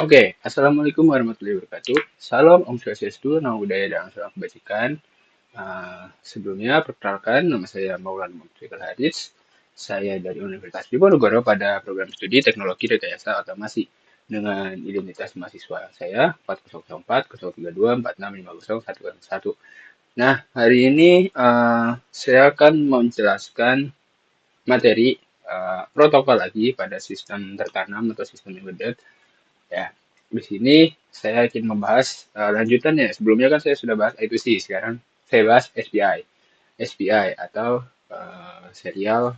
Oke, Assalamualaikum warahmatullahi wabarakatuh. Salam Om Swastiastu, Namo Buddhaya dan Salam Kebajikan. Sebelumnya, perkenalkan, nama saya Maulana Muhammad Haris. Saya dari Universitas Diponegoro pada program studi Teknologi Rekayasa Otomasi dengan identitas mahasiswa saya 4004 032 4650 101. Nah, hari ini saya akan menjelaskan materi protokol lagi pada sistem tertanam atau sistem embedded. Ya, di sini saya ingin membahas lanjutannya. Sebelumnya kan saya sudah bahas I2C, sekarang saya bahas SPI. SPI atau Serial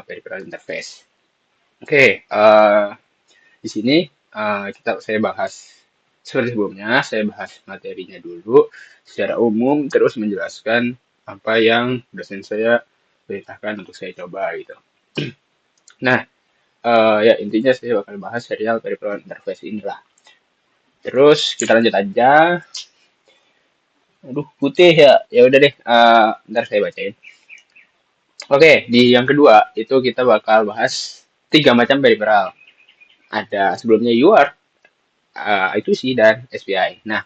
Peripheral Interface. Oke, di sini saya bahas seperti sebelumnya, saya bahas materinya dulu secara umum, terus menjelaskan apa yang dosen saya perintahkan untuk saya coba gitu. Nah, ya intinya saya bakal bahas serial peripheral interface inilah. Terus kita lanjut aja. Aduh, putih ya. Ya udah deh, ntar saya bacain. Oke, di yang kedua itu kita bakal bahas tiga macam peripheral. Ada sebelumnya UART, I2C, dan SPI. Nah,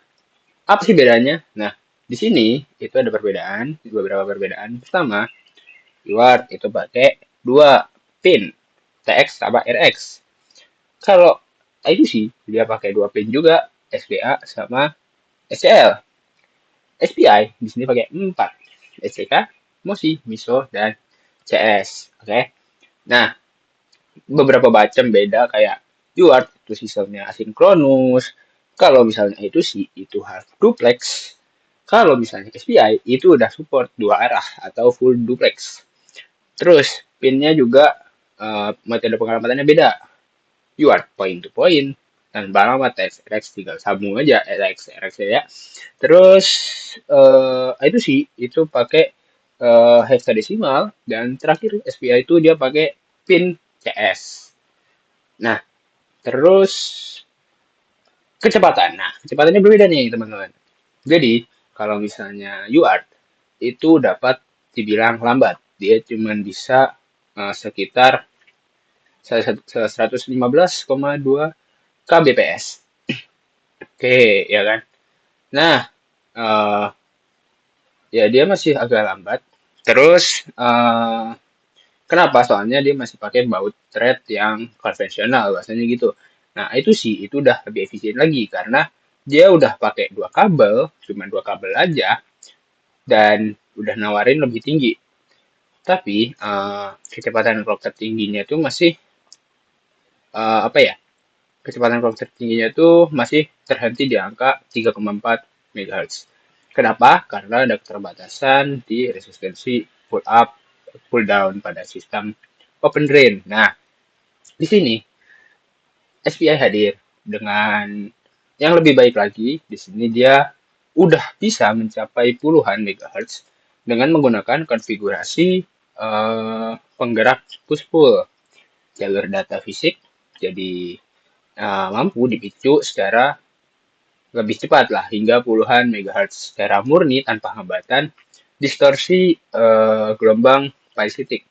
apa sih bedanya? Nah, di sini itu ada perbedaan, beberapa perbedaan. Pertama, UART itu pakai dua pin, TX sama RX. Kalau I2C, dia pakai dua pin juga, SPA sama SCL. SPI di sini pakai 4. SCK, MOSI, MISO, dan CS. Oke. Nah, beberapa macam beda kayak UART itu sistemnya asinkronus. Kalau misalnya itu sih itu half duplex. Kalau misalnya SPI itu udah support dua arah atau full duplex. Terus pinnya juga metode pengamatannya beda. UART point to point dan alamat RX tinggal sambung aja RX ya. Terus itu sih itu pakai hexadesimal dan terakhir SPI itu dia pakai pin CS. Nah, terus kecepatan. Nah, kecepatannya berbeda nih teman-teman. Jadi kalau misalnya UART itu dapat dibilang lambat. Dia cuma bisa sekitar 115,2 kbps. Oke, ya kan? Nah, eh, ya dia masih agak lambat. Terus, kenapa? Soalnya dia masih pakai baut thread yang konvensional, bahasanya gitu. Nah, itu sih, itu udah lebih efisien lagi, karena dia udah pakai dua kabel, cuma dua kabel aja, dan udah nawarin lebih tinggi. Tapi, kecepatan clock tertingginya itu masih, apa ya, kecepatan clock tertingginya itu masih terhenti di angka 3,4 MHz. Kenapa? Karena ada keterbatasan di resistensi pull up, pull down pada sistem open drain. Nah, di sini SPI hadir dengan yang lebih baik lagi. Di sini dia udah bisa mencapai puluhan megahertz dengan menggunakan konfigurasi penggerak push pull jalur data fisik. Jadi mampu dipicu secara lebih cepat lah hingga puluhan megahertz secara murni tanpa hambatan distorsi gelombang parasitik.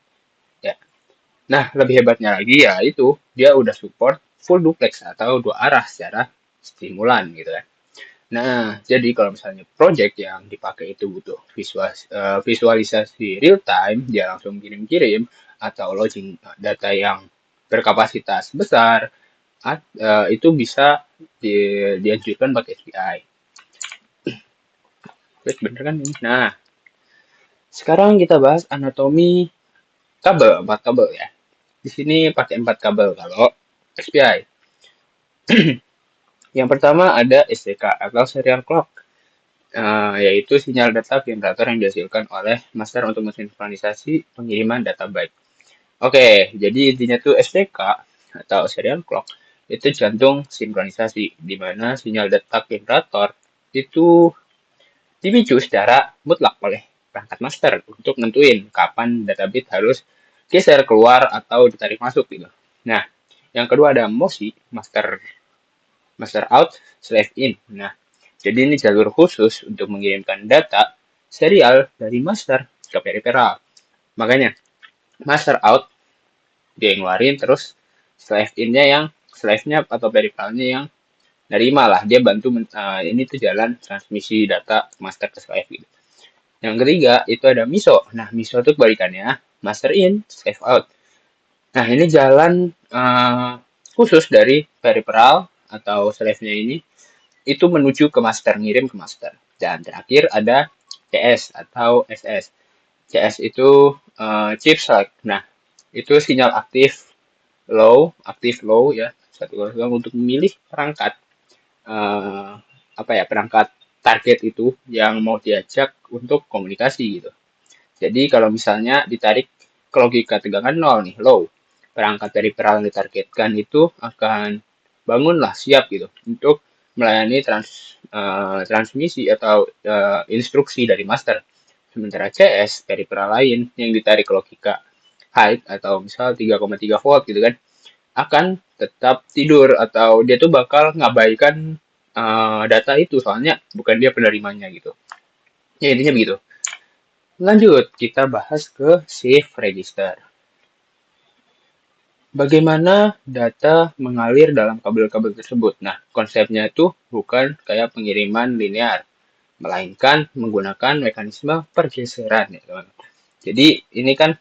Ya. Nah, lebih hebatnya lagi ya itu dia udah support full duplex atau dua arah secara stimulan gitu kan. Nah, jadi kalau misalnya project yang dipakai itu butuh visualisasi real time, dia langsung kirim-kirim atau loading data yang berkapasitas besar, itu bisa dianjurkan pakai SPI. Wait, bener kan ini? Nah, sekarang kita bahas anatomi kabel, 4 kabel ya. Di sini pakai 4 kabel kalau SPI. Yang pertama ada STK atau serial clock, yaitu sinyal data generator yang dihasilkan oleh master untuk mensinkronisasi pengiriman data byte. Oke, jadi intinya tuh STK atau serial clock itu jantung sinkronisasi, di mana sinyal data generator itu dipicu secara mutlak oleh perangkat master untuk nentuin kapan data bit harus geser keluar atau ditarik masuk gitu. Nah, yang kedua ada MOSI, master out, slave in. Nah, jadi ini jalur khusus untuk mengirimkan data serial dari master ke peripheral. Makanya, master out dia ngeluarin terus slave in-nya yang slave-nya atau peripheralnya yang nerima lah, dia bantu ini tuh jalan transmisi data master ke slave gitu. Yang ketiga itu ada MISO. Nah, MISO itu kebalikannya, master in, slave out. Nah, ini jalan khusus dari peripheral atau slave-nya ini itu menuju ke master, ngirim ke master. Dan terakhir ada CS atau SS. CS itu chip select. Nah, itu sinyal aktif low ya, satu untuk memilih perangkat eh, apa ya, perangkat target itu yang mau diajak untuk komunikasi gitu. Jadi kalau misalnya ditarik ke logika tegangan nol nih, low, perangkat dari perang yang ditargetkan itu akan bangunlah siap gitu untuk melayani transmisi atau instruksi dari master. Sementara CS dari perang lain yang ditarik ke logika high atau misal 3,3 volt gitu kan, akan tetap tidur atau dia tuh bakal ngabaikan data itu soalnya bukan dia penerimanya gitu. Ya intinya begitu. Lanjut, kita bahas ke Shift Register. Bagaimana data mengalir dalam kabel-kabel tersebut? Nah, konsepnya itu bukan kayak pengiriman linear, melainkan menggunakan mekanisme pergeseran ya teman. Jadi ini kan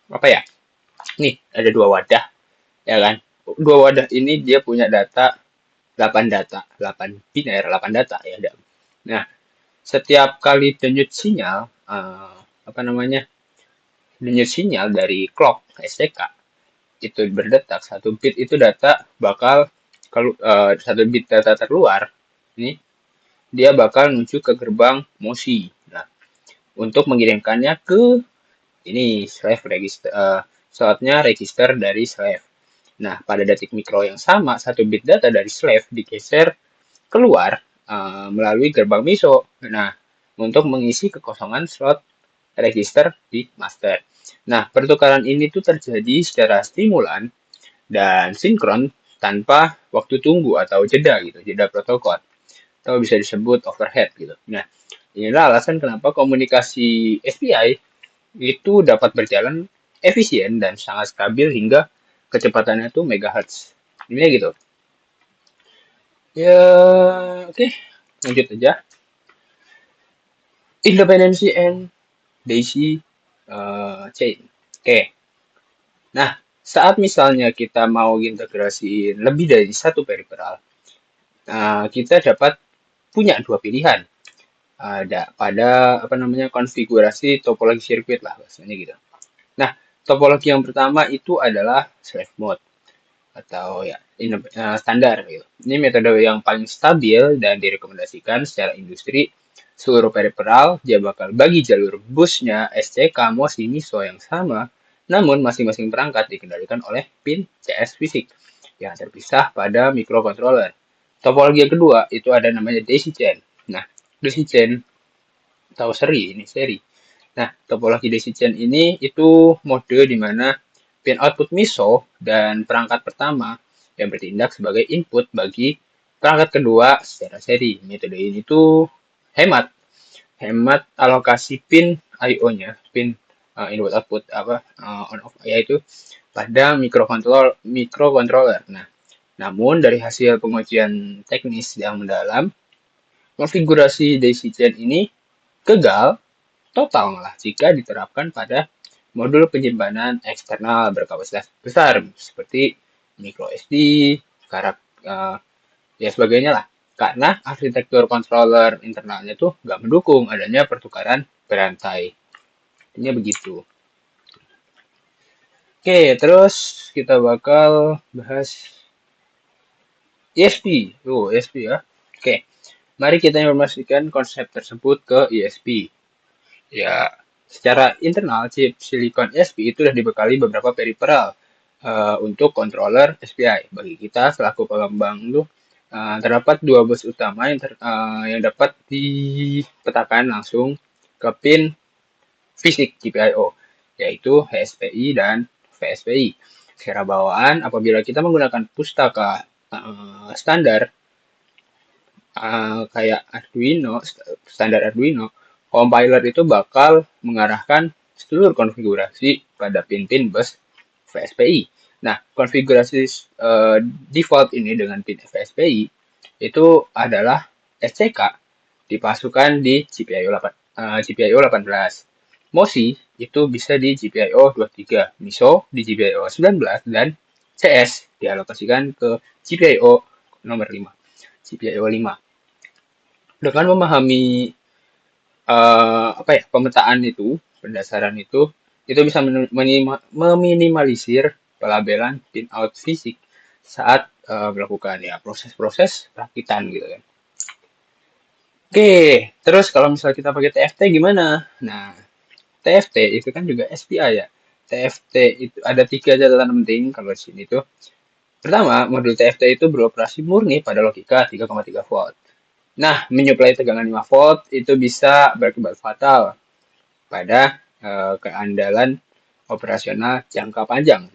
apa ya? Nih ada dua wadah ya kan. Dua wadah ini dia punya data, 8 biner, 8 data ya. Nah, setiap kali denyut sinyal apa namanya? Denyut sinyal dari clock STK itu berdetak, satu bit itu data bakal kalau satu bit data terluar ini dia bakal menuju ke gerbang MOSI. Nah, untuk mengirimkannya ke ini slave register, slotnya register dari slave. Nah, pada detik mikro yang sama, satu bit data dari slave digeser keluar melalui gerbang MISO. Nah, untuk mengisi kekosongan slot register di master. Nah, pertukaran ini tuh terjadi secara stimulan dan sinkron tanpa waktu tunggu atau jeda gitu, jeda protokol atau bisa disebut overhead gitu. Nah, inilah alasan kenapa komunikasi SPI itu dapat berjalan efisien dan sangat stabil hingga kecepatannya tuh megahertz. Ini gitu. Ya, oke, lanjut aja. Independency and daisy chain. Oke. Nah, saat misalnya kita mau integrasi lebih dari satu peripheral, kita dapat punya dua pilihan. Ada pada apa namanya konfigurasi topologi sirkuit lah bahasanya gitu. Nah, topologi yang pertama itu adalah slave mode atau ya ini, standar gitu. Ini metode yang paling stabil dan direkomendasikan secara industri. Seluruh peripheral dia bakal bagi jalur busnya SCK MOSI MISO yang sama, namun masing-masing perangkat dikendalikan oleh pin CS fisik yang terpisah pada microcontroller. Topologi yang kedua itu ada namanya daisy chain. Nah, daisy chain atau seri. Nah, topologi daisy chain ini itu mode di mana pin output MISO dan perangkat pertama yang bertindak sebagai input bagi perangkat kedua secara seri. Metode ini tuh hemat, hemat alokasi pin I/O-nya, pin input output apa on off yaitu pada microcontroller. Nah, namun dari hasil pengujian teknis yang mendalam, konfigurasi daisy chain ini gagal total malah jika diterapkan pada modul penyimpanan eksternal berkapasitas besar seperti micro SD, karak ya sebagainya lah. Karena arsitektur controller internalnya tuh nggak mendukung adanya pertukaran berantai. Ini begitu. Oke, terus kita bakal bahas ISP. ISP ya. Oke, mari kita informasikan konsep tersebut ke ISP. Ya, secara internal chip silicon ISP itu sudah dibekali beberapa peripheral untuk controller SPI. Bagi kita selaku pengembang itu terdapat dua bus utama yang dapat dipetakan langsung ke pin fisik GPIO, yaitu HSPI dan VSPI. Secara bawaan, apabila kita menggunakan pustaka standar kayak Arduino, standar Arduino, compiler itu bakal mengarahkan seluruh konfigurasi pada pin-pin bus VSPI. Nah, konfigurasi default ini dengan pin FSPI itu adalah SCK dipasukkan di GPIO 8, GPIO 18. MOSI itu bisa di GPIO 23, MISO di GPIO 19, dan CS dialokasikan ke GPIO nomor 5, GPIO 5. Dengan memahami pemetaan itu, pendasaran itu bisa meminimalisir pelabelan pinout fisik saat melakukan ya proses-proses perakitan gitu kan. Oke, terus kalau misalnya kita pakai TFT gimana? Nah, TFT itu kan juga SPI ya. TFT itu ada 3 catatan penting kalau di sini tuh. Pertama, modul TFT itu beroperasi murni pada logika 3,3 volt. Nah, menyuplai tegangan 5 volt itu bisa berakibat fatal pada keandalan operasional jangka panjang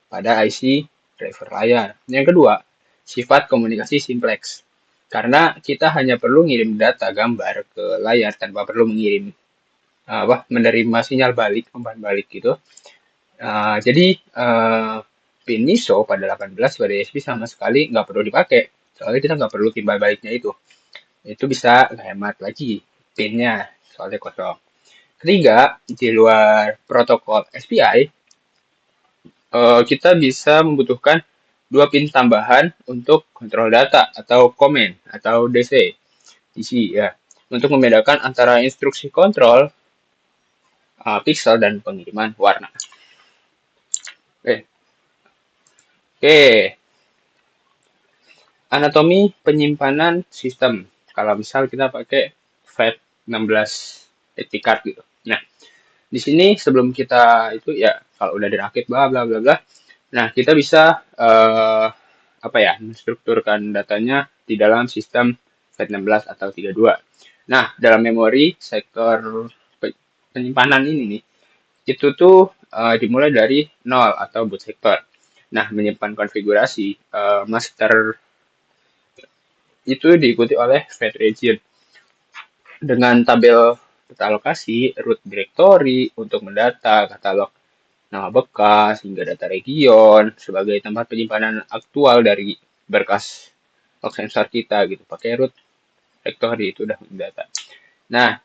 pada IC driver layar. Yang kedua, sifat komunikasi simplex. Karena kita hanya perlu ngirim data gambar ke layar tanpa perlu mengirim menerima sinyal balik, umpan balik gitu. Jadi pin MISO pada 18 pada ESP sama sekali nggak perlu dipakai. Soalnya kita nggak perlu timbal baliknya itu. Itu bisa hemat lagi pinnya, soalnya kosong. Ketiga, di luar protokol SPI, kita bisa membutuhkan 2 pin tambahan untuk kontrol data atau komen atau DC ya, untuk membedakan antara instruksi kontrol pixel dan pengiriman warna. Oke, oke. Anatomi penyimpanan sistem. Kalau misal kita pakai FAT16 SD card gitu. Nah, di sini sebelum kita itu ya kalau udah dirakit bla bla bla bla. Nah, kita bisa menstrukturkan datanya di dalam sistem FAT16 atau 32. Nah, dalam memori sektor penyimpanan ini nih, itu tuh dimulai dari 0 atau boot sektor. Nah, menyimpan konfigurasi master itu diikuti oleh FAT region dengan tabel peta lokasi, root directory untuk mendata, katalog nama bekas, hingga data region sebagai tempat penyimpanan aktual dari berkas log sensor kita gitu. Pakai root directory itu udah mendata. Nah,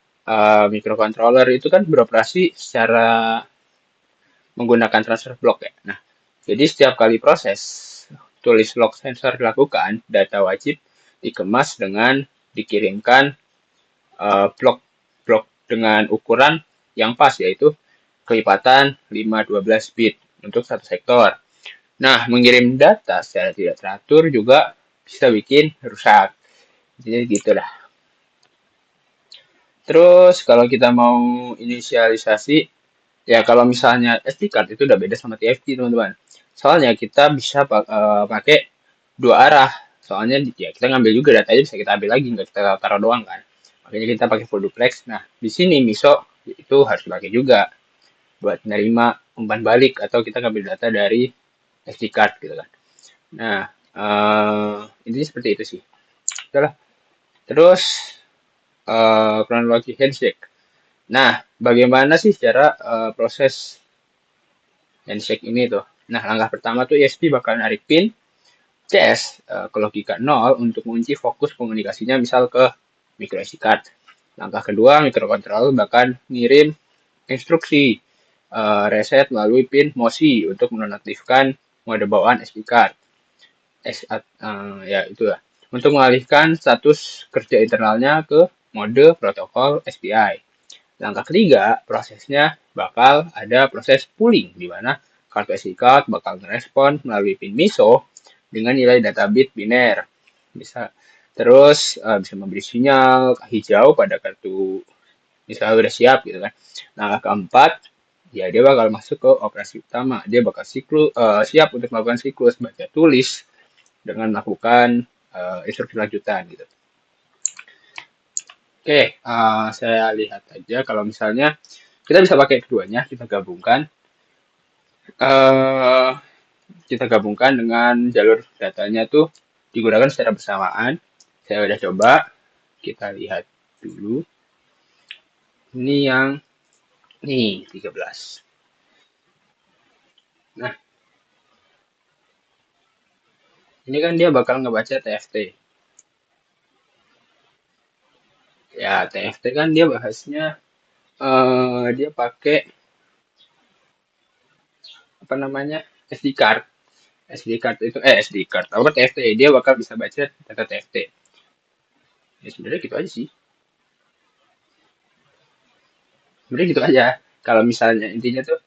microcontroller itu kan beroperasi secara menggunakan transfer block ya. Nah, jadi setiap kali proses tulis log sensor dilakukan, data wajib dikemas dengan dikirimkan blok dengan ukuran yang pas, yaitu kelipatan 512 bit untuk satu sektor. Nah, mengirim data secara tidak teratur juga bisa bikin rusak. Jadi gitu dah. Terus kalau kita mau inisialisasi, ya kalau misalnya SD card itu udah beda sama TFT teman-teman. Soalnya kita bisa pakai 2 arah. Soalnya ya kita ngambil juga datanya bisa kita ambil lagi, nggak kita taruh doang kan. Makanya kita pakai full duplex. Nah, di sini MISO itu harus dipakai juga buat menerima umpan balik atau kita ngambil data dari SD card gitu kan. Nah, intinya seperti itu sih. Itulah. Terus kronologi handshake. Nah, bagaimana sih cara proses handshake ini tuh? Nah, langkah pertama tuh ESP bakal narik pin CS ke logika 0 untuk mengunci fokus komunikasinya misal ke micro SD card. Langkah kedua, microcontroller bakal ngirim instruksi reset melalui pin MOSI untuk menonaktifkan mode bawaan SD card. Ya itu ya. Untuk mengalihkan status kerja internalnya ke mode protokol SPI. Langkah ketiga, prosesnya bakal ada proses pooling, di mana kartu SD card bakal merespon melalui pin MISO dengan nilai data bit biner. Bisa terus bisa memberi sinyal hijau pada kartu misalnya udah siap gitu kan. Langkah keempat, ya dia bakal masuk ke operasi utama. Dia bakal siap untuk melakukan siklus baca tulis dengan melakukan instruksi lanjutan gitu. Oke, saya lihat aja kalau misalnya kita bisa pakai keduanya, uh, kita gabungkan dengan jalur datanya tuh digunakan secara bersamaan. Saya udah coba, kita lihat dulu. Ini yang nih 13. Nah, Ini kan dia bakal ngebaca TFT. Ya, TFT kan dia bahasnya dia pakai apa namanya? SD card. SD card itu SD card. Apa TFT? Dia bakal bisa baca data TFT. Ya sebenarnya gitu aja sih. Sebenarnya gitu aja. Kalau misalnya intinya tuh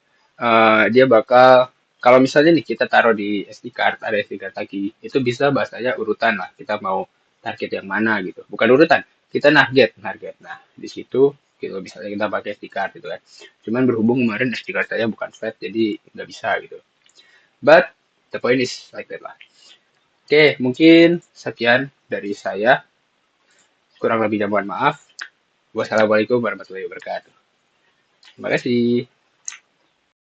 dia bakal kalau misalnya nih kita taruh di SD card, ada SD card lagi, itu bisa bahasanya urutan lah. Kita mau target yang mana gitu. Bukan urutan, kita target. Nah, di situ gitu misalnya kita pakai SD card gitu kan. Cuman berhubung kemarin SD card saya bukan flat, jadi nggak bisa gitu. But the point is like that lah. Oke, mungkin sekian dari saya. Kurang lebihnya mohon maaf. Wassalamualaikum warahmatullahi wabarakatuh. Terima kasih.